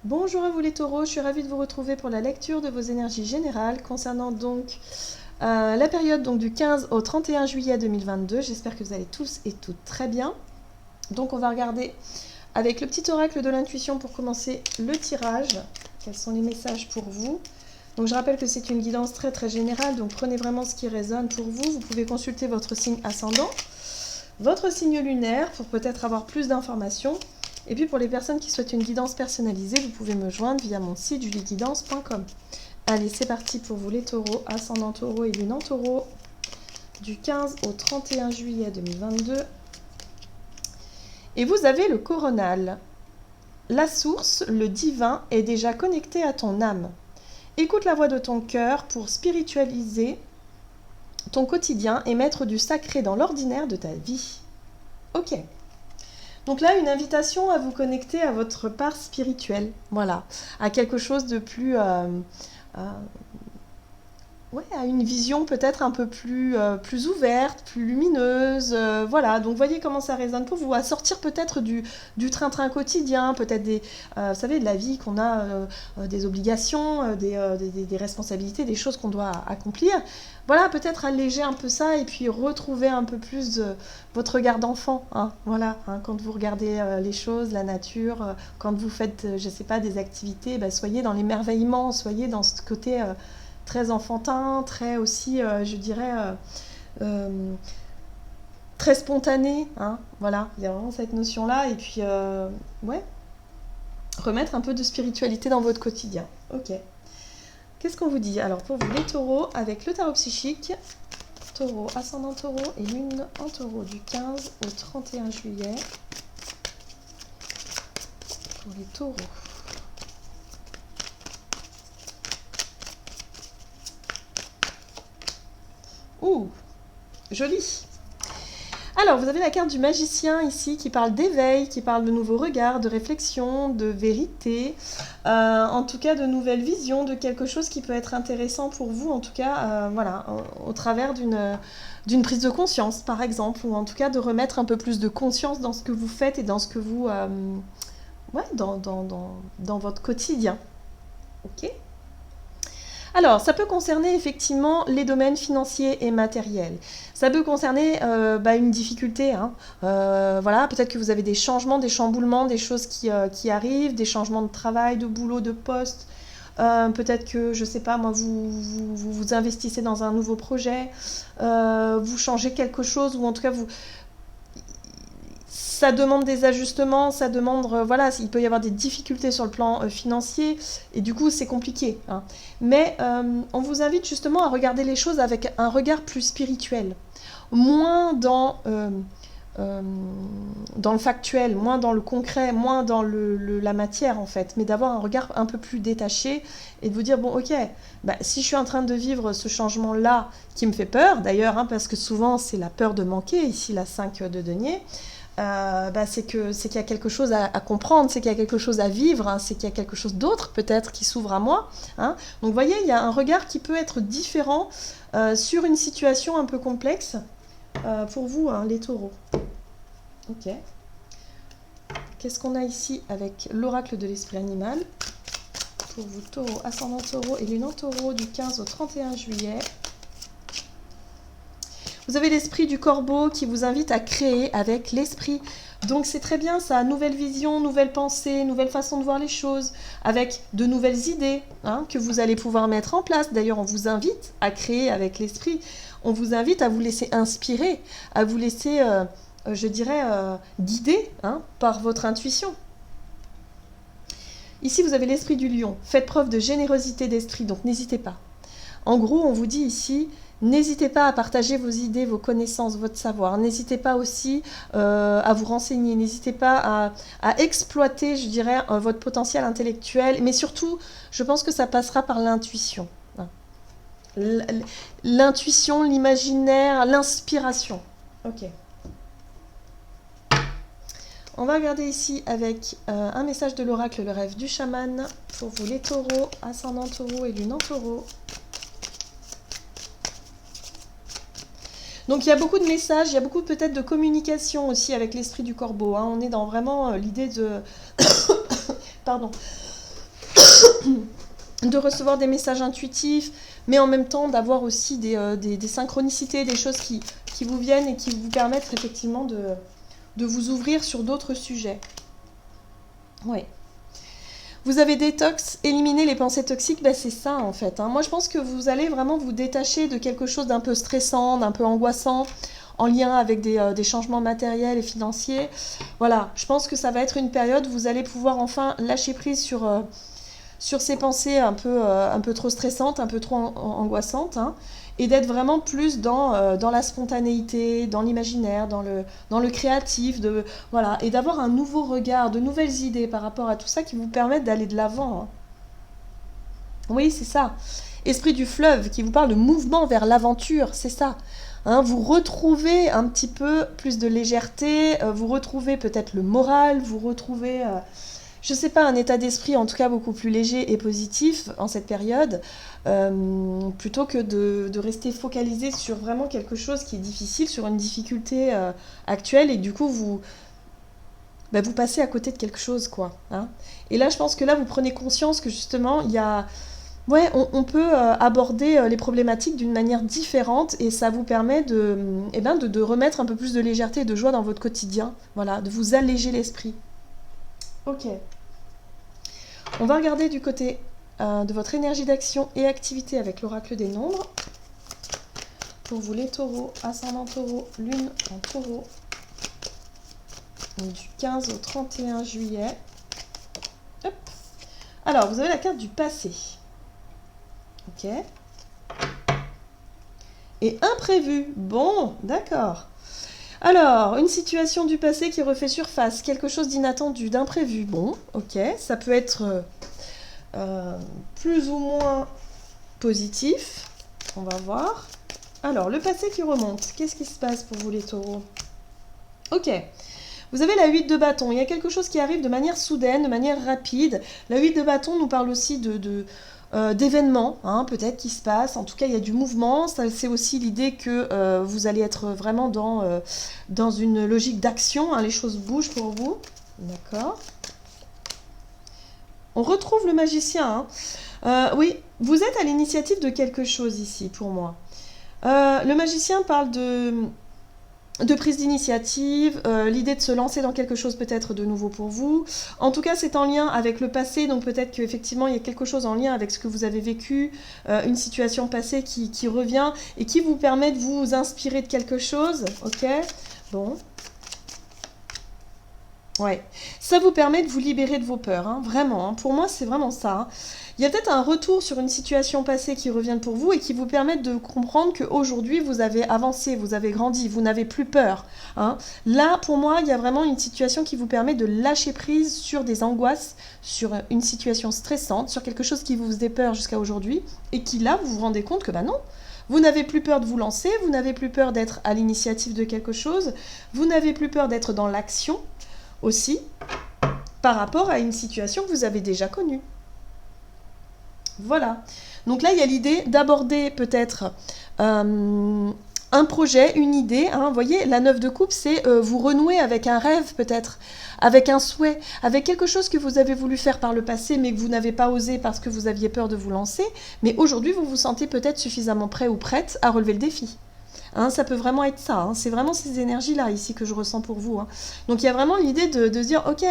Bonjour à vous les taureaux, je suis ravie de vous retrouver pour la lecture de vos énergies générales concernant donc la période donc, du 15 au 31 juillet 2022. J'espère que vous allez tous et toutes très bien. Donc on va regarder avec le petit oracle de l'intuition pour commencer le tirage. Quels sont les messages pour vous? Donc je rappelle que c'est une guidance très très générale, donc prenez vraiment ce qui résonne pour vous. Vous pouvez consulter votre signe ascendant, votre signe lunaire pour peut-être avoir plus d'informations. Et puis pour les personnes qui souhaitent une guidance personnalisée, vous pouvez me joindre via mon site julieguidance.com. Allez, c'est parti pour vous les taureaux, ascendant taureau et lune en taureau, du 15 au 31 juillet 2022. Et vous avez le coronal. La source, le divin, est déjà connecté à ton âme. Écoute la voix de ton cœur pour spiritualiser ton quotidien et mettre du sacré dans l'ordinaire de ta vie. Ok. Donc là, une invitation à vous connecter à votre part spirituelle, voilà, à quelque chose de plus, ouais, à une vision peut-être un peu plus ouverte, plus lumineuse, voilà. Donc voyez comment ça résonne pour vous, à sortir peut-être du train-train quotidien, peut-être vous savez, de la vie qu'on a, des obligations, des responsabilités, des choses qu'on doit accomplir. Voilà, peut-être alléger un peu ça et puis retrouver un peu plus votre regard d'enfant, hein, voilà, hein, quand vous regardez les choses, la nature, quand vous faites, je sais pas, des activités, bah, soyez dans l'émerveillement, soyez dans ce côté très enfantin, très aussi, je dirais, très spontané, hein, voilà, il y a vraiment cette notion-là, et puis, ouais, remettre un peu de spiritualité dans votre quotidien. Ok. Qu'est-ce qu'on vous dit? Alors pour vous les taureaux, avec le tarot psychique, taureau, ascendant taureau et lune en taureau du 15 au 31 juillet. Pour les taureaux. Ouh, joli. Alors, vous avez la carte du magicien ici qui parle d'éveil, qui parle de nouveaux regards, de réflexion, de vérité, en tout cas de nouvelles visions, de quelque chose qui peut être intéressant pour vous, en tout cas, voilà, au travers d'une prise de conscience, par exemple, ou en tout cas de remettre un peu plus de conscience dans ce que vous faites et dans ce que vous... ouais, dans votre quotidien. Ok. Alors, ça peut concerner effectivement les domaines financiers et matériels. Ça peut concerner une difficulté. Hein. Voilà, peut-être que vous avez des changements, des chamboulements, des choses qui arrivent, des changements de travail, de boulot, de poste. Peut-être que, je ne sais pas, moi, vous investissez dans un nouveau projet, vous changez quelque chose, ou en tout cas, ça demande des ajustements, ça demande, voilà, il peut y avoir des difficultés sur le plan financier, et du coup, c'est compliqué. Hein. Mais on vous invite justement à regarder les choses avec un regard plus spirituel, moins dans le factuel, moins dans le concret, moins dans la matière en fait, mais d'avoir un regard un peu plus détaché et de vous dire, bon ok, bah, si je suis en train de vivre ce changement-là qui me fait peur, d'ailleurs, hein, parce que souvent c'est la peur de manquer, ici la 5 de denier, c'est qu'il y a quelque chose à comprendre, c'est qu'il y a quelque chose à vivre, hein, c'est qu'il y a quelque chose d'autre peut-être qui s'ouvre à moi. Hein. Donc vous voyez, il y a un regard qui peut être différent sur une situation un peu complexe pour vous, hein, les taureaux. Ok. Qu'est-ce qu'on a ici avec l'oracle de l'esprit animal pour vous, taureau, ascendant taureau et lune en taureau du 15 au 31 juillet. Vous avez l'esprit du corbeau qui vous invite à créer avec l'esprit. Donc c'est très bien ça, nouvelle vision, nouvelle pensée, nouvelle façon de voir les choses, avec de nouvelles idées hein, que vous allez pouvoir mettre en place. D'ailleurs, on vous invite à créer avec l'esprit. On vous invite à vous laisser inspirer, à vous laisser, je dirais, guider hein, par votre intuition. Ici, vous avez l'esprit du lion. Faites preuve de générosité d'esprit, donc n'hésitez pas. En gros, on vous dit ici, n'hésitez pas à partager vos idées, vos connaissances, votre savoir. N'hésitez pas aussi à vous renseigner. N'hésitez pas à exploiter, je dirais, votre potentiel intellectuel. Mais surtout, je pense que ça passera par l'intuition. L'intuition, l'imaginaire, l'inspiration. Ok. On va regarder ici avec un message de l'oracle, le rêve du chaman. Pour vous les taureaux, ascendant taureau et lune en taureau. Donc il y a beaucoup de messages, il y a beaucoup peut-être de communication aussi avec l'esprit du corbeau. Hein. On est dans vraiment l'idée de... Pardon. de recevoir des messages intuitifs, mais en même temps d'avoir aussi des synchronicités, des choses qui vous viennent et qui vous permettent effectivement de vous ouvrir sur d'autres sujets. Oui. Vous avez détox, éliminer les pensées toxiques, ben c'est ça en fait. Hein. Moi je pense que vous allez vraiment vous détacher de quelque chose d'un peu stressant, d'un peu angoissant, en lien avec des changements matériels et financiers. Voilà, je pense que ça va être une période où vous allez pouvoir enfin lâcher prise sur ces pensées un peu trop stressantes, un peu trop angoissantes, hein, et d'être vraiment plus dans la spontanéité, dans l'imaginaire, dans le créatif, voilà, et d'avoir un nouveau regard, de nouvelles idées par rapport à tout ça qui vous permettent d'aller de l'avant. Hein. Oui, c'est ça. Esprit du fleuve qui vous parle de mouvement vers l'aventure, c'est ça. Hein, vous retrouvez un petit peu plus de légèreté, vous retrouvez peut-être le moral, vous retrouvez... je sais pas, un état d'esprit en tout cas beaucoup plus léger et positif en cette période, plutôt que de rester focalisé sur vraiment quelque chose qui est difficile, sur une difficulté actuelle, et du coup vous passez à côté de quelque chose, quoi. Hein. Et là, je pense que là, vous prenez conscience que justement, il y a... Ouais, on peut aborder les problématiques d'une manière différente, et ça vous permet de remettre un peu plus de légèreté et de joie dans votre quotidien, voilà, de vous alléger l'esprit. Ok. On va regarder du côté de votre énergie d'action et activité avec l'oracle des nombres. Pour vous les taureaux, ascendant taureau, lune en taureau. Donc, du 15 au 31 juillet. Hop. Alors, vous avez la carte du passé. Ok. Et imprévu. Bon, d'accord. Alors, une situation du passé qui refait surface, quelque chose d'inattendu, d'imprévu. Bon, ok, ça peut être plus ou moins positif. On va voir. Alors, le passé qui remonte, qu'est-ce qui se passe pour vous les taureaux? Ok, vous avez la 8 de bâton. Il y a quelque chose qui arrive de manière soudaine, de manière rapide. La 8 de bâton nous parle aussi d'événements, hein, peut-être qui se passent. En tout cas, il y a du mouvement. C'est aussi l'idée que vous allez être vraiment dans une logique d'action. Hein, les choses bougent pour vous. D'accord. On retrouve le magicien. Hein. Oui, vous êtes à l'initiative de quelque chose ici, pour moi. Le magicien parle de prise d'initiative, l'idée de se lancer dans quelque chose peut-être de nouveau pour vous. En tout cas, c'est en lien avec le passé, donc peut-être qu'effectivement, il y a quelque chose en lien avec ce que vous avez vécu, une situation passée qui revient et qui vous permet de vous inspirer de quelque chose. Ok, bon. Ouais, ça vous permet de vous libérer de vos peurs, hein, vraiment. Hein. Pour moi, c'est vraiment ça. Hein. Il y a peut-être un retour sur une situation passée qui revient pour vous et qui vous permet de comprendre qu'aujourd'hui, vous avez avancé, vous avez grandi, vous n'avez plus peur. Hein. Là, pour moi, il y a vraiment une situation qui vous permet de lâcher prise sur des angoisses, sur une situation stressante, sur quelque chose qui vous faisait peur jusqu'à aujourd'hui, et qui là, vous vous rendez compte que bah non, vous n'avez plus peur de vous lancer, vous n'avez plus peur d'être à l'initiative de quelque chose, vous n'avez plus peur d'être dans l'action, aussi par rapport à une situation que vous avez déjà connue. Voilà. Donc là, il y a l'idée d'aborder peut-être un projet, une idée. Hein. Vous voyez, la 9 de coupe, c'est vous renouer avec un rêve peut-être, avec un souhait, avec quelque chose que vous avez voulu faire par le passé, mais que vous n'avez pas osé parce que vous aviez peur de vous lancer. Mais aujourd'hui, vous vous sentez peut-être suffisamment prêt ou prête à relever le défi. Hein, ça peut vraiment être ça, hein. C'est vraiment ces énergies-là ici que je ressens pour vous. Hein. Donc il y a vraiment l'idée de se dire, ok,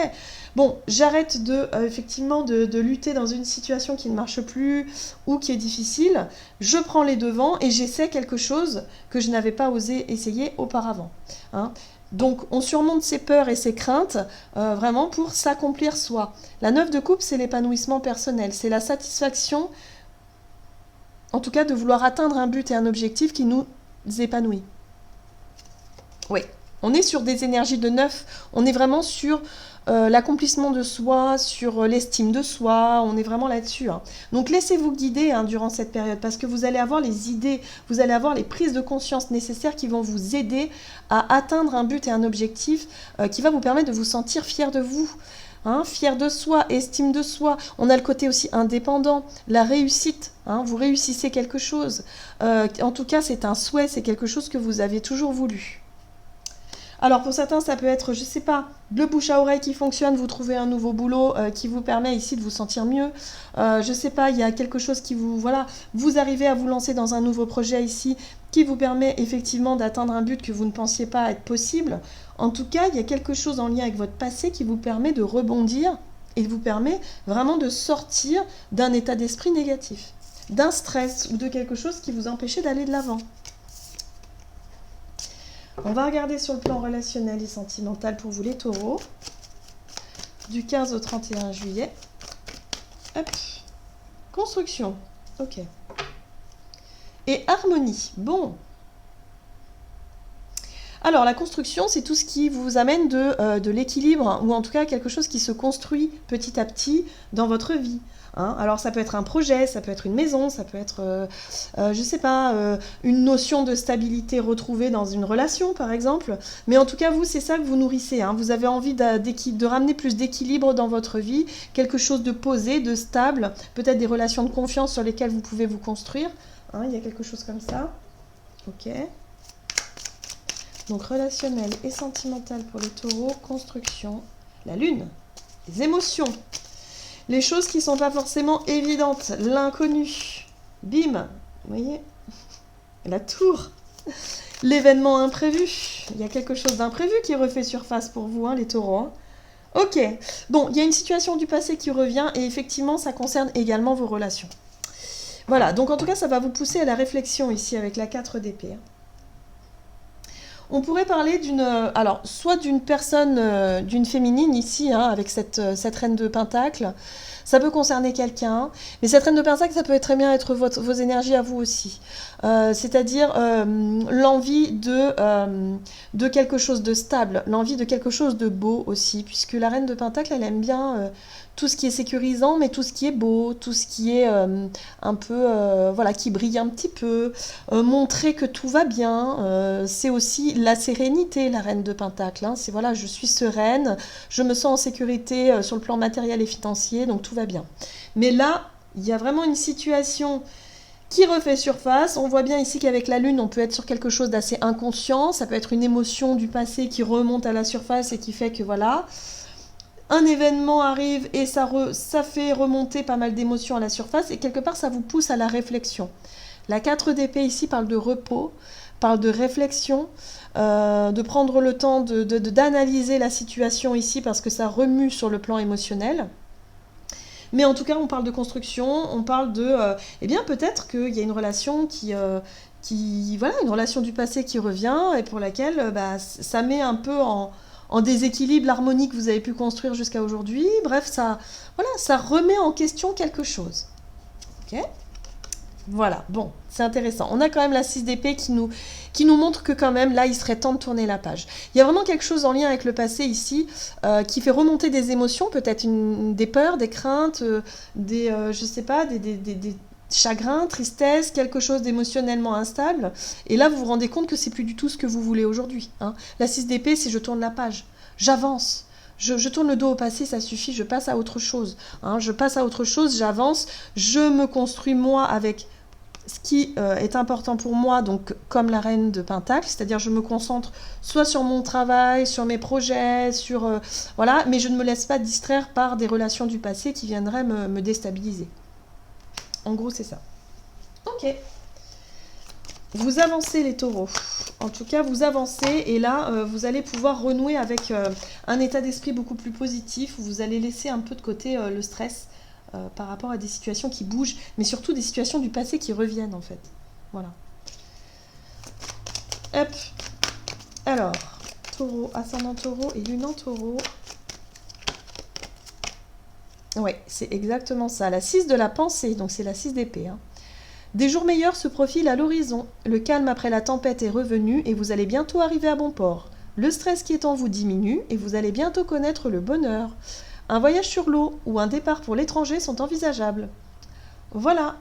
bon, j'arrête effectivement de lutter dans une situation qui ne marche plus ou qui est difficile, je prends les devants et j'essaie quelque chose que je n'avais pas osé essayer auparavant. Hein. Donc on surmonte ses peurs et ses craintes vraiment pour s'accomplir soi. La 9 de coupe, c'est l'épanouissement personnel, c'est la satisfaction, en tout cas de vouloir atteindre un but et un objectif qui nous épanouit. Oui, on est sur des énergies de 9, on est vraiment sur l'accomplissement de soi, sur l'estime de soi, on est vraiment là-dessus. Hein. Donc laissez-vous guider hein, durant cette période parce que vous allez avoir les idées, vous allez avoir les prises de conscience nécessaires qui vont vous aider à atteindre un but et un objectif qui va vous permettre de vous sentir fier de vous. Hein, fier de soi, estime de soi. On a le côté aussi indépendant, la réussite. Hein, vous réussissez quelque chose. En tout cas, c'est un souhait, c'est quelque chose que vous avez toujours voulu. Alors pour certains, ça peut être, je sais pas, le bouche à oreille qui fonctionne, vous trouvez un nouveau boulot qui vous permet ici de vous sentir mieux. Je sais pas, il y a quelque chose qui vous, voilà, vous arrivez à vous lancer dans un nouveau projet ici qui vous permet effectivement d'atteindre un but que vous ne pensiez pas être possible. En tout cas, il y a quelque chose en lien avec votre passé qui vous permet de rebondir et vous permet vraiment de sortir d'un état d'esprit négatif, d'un stress ou de quelque chose qui vous empêchait d'aller de l'avant. On va regarder sur le plan relationnel et sentimental pour vous les taureaux, du 15 au 31 juillet. Hop. Construction, ok. Et harmonie, bon. Alors la construction, c'est tout ce qui vous amène de l'équilibre, ou en tout cas quelque chose qui se construit petit à petit dans votre vie. Hein. Alors ça peut être un projet, ça peut être une maison, ça peut être, je sais pas, une notion de stabilité retrouvée dans une relation par exemple. Mais en tout cas, vous, c'est ça que vous nourrissez. Hein. Vous avez envie de ramener plus d'équilibre dans votre vie, quelque chose de posé, de stable, peut-être des relations de confiance sur lesquelles vous pouvez vous construire. Hein, il y a quelque chose comme ça. Ok. Donc relationnel et sentimental pour les taureaux, construction, la lune, les émotions, les choses qui ne sont pas forcément évidentes, l'inconnu, bim, vous voyez, la tour, l'événement imprévu, il y a quelque chose d'imprévu qui refait surface pour vous, hein, les taureaux. Hein. Ok, bon, il y a une situation du passé qui revient et effectivement ça concerne également vos relations. Voilà, donc en tout cas ça va vous pousser à la réflexion ici avec la 4 d'épée. On pourrait parler alors soit d'une personne, d'une féminine ici, hein, avec cette reine de Pentacle. Ça peut concerner quelqu'un, mais cette reine de Pentacle, ça peut très bien être vos énergies à vous aussi. C'est-à-dire l'envie de quelque chose de stable, l'envie de quelque chose de beau aussi, puisque la reine de Pentacle, elle aime bien tout ce qui est sécurisant, mais tout ce qui est beau, tout ce qui est un peu, voilà, qui brille un petit peu, montrer que tout va bien. C'est aussi la sérénité, la reine de Pentacle. Hein. C'est voilà, je suis sereine, je me sens en sécurité sur le plan matériel et financier, donc tout va bien. Mais là, il y a vraiment une situation qui refait surface. On voit bien ici qu'avec la lune, on peut être sur quelque chose d'assez inconscient. Ça peut être une émotion du passé qui remonte à la surface et qui fait que voilà, un événement arrive et ça fait remonter pas mal d'émotions à la surface et quelque part ça vous pousse à la réflexion. La 4 d'épée ici parle de repos, parle de réflexion, de prendre le temps d'analyser la situation ici parce que ça remue sur le plan émotionnel. Mais en tout cas, on parle de construction, on parle de... eh bien, peut-être qu'il y a une relation voilà, une relation du passé qui revient et pour laquelle ça met un peu en déséquilibre l'harmonie que vous avez pu construire jusqu'à aujourd'hui. Bref, voilà, ça remet en question quelque chose. Ok ? Voilà, bon, c'est intéressant. On a quand même la 6 d'épée qui nous montre que quand même, là, il serait temps de tourner la page. Il y a vraiment quelque chose en lien avec le passé ici qui fait remonter des émotions, peut-être des peurs, des craintes, je sais pas, des chagrins, tristesse, quelque chose d'émotionnellement instable. Et là, vous vous rendez compte que c'est plus du tout ce que vous voulez aujourd'hui. Hein. La 6 d'épée, c'est je tourne la page, j'avance. Je tourne le dos au passé, ça suffit, je passe à autre chose. Hein, je passe à autre chose, j'avance, je me construis moi avec ce qui est important pour moi, donc comme la reine de Pentacle, c'est-à-dire je me concentre soit sur mon travail, sur mes projets, voilà, mais je ne me laisse pas distraire par des relations du passé qui viendraient me déstabiliser. En gros, c'est ça. Ok. Vous avancez les taureaux. En tout cas, vous avancez et là, vous allez pouvoir renouer avec un état d'esprit beaucoup plus positif. Où vous allez laisser un peu de côté le stress par rapport à des situations qui bougent, mais surtout des situations du passé qui reviennent en fait. Voilà. Hop. Alors, taureau, ascendant taureau et lune en taureau. Ouais, c'est exactement ça. La 6 de la pensée, donc c'est la 6 d'épée. Hein. Des jours meilleurs se profilent à l'horizon. Le calme après la tempête est revenu et vous allez bientôt arriver à bon port. Le stress qui est en vous diminue et vous allez bientôt connaître le bonheur. Un voyage sur l'eau ou un départ pour l'étranger sont envisageables. Voilà.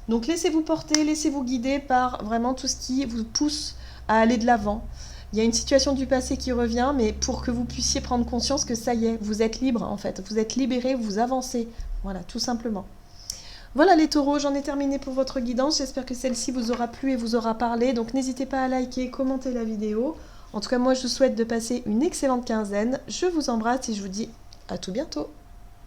Donc laissez-vous porter, laissez-vous guider par vraiment tout ce qui vous pousse à aller de l'avant. Il y a une situation du passé qui revient, mais pour que vous puissiez prendre conscience que ça y est, vous êtes libre en fait. Vous êtes libéré, vous avancez. Voilà, tout simplement. Voilà les taureaux, j'en ai terminé pour votre guidance. J'espère que celle-ci vous aura plu et vous aura parlé. Donc n'hésitez pas à liker, commenter la vidéo. En tout cas, moi, je vous souhaite de passer une excellente quinzaine. Je vous embrasse et je vous dis à tout bientôt.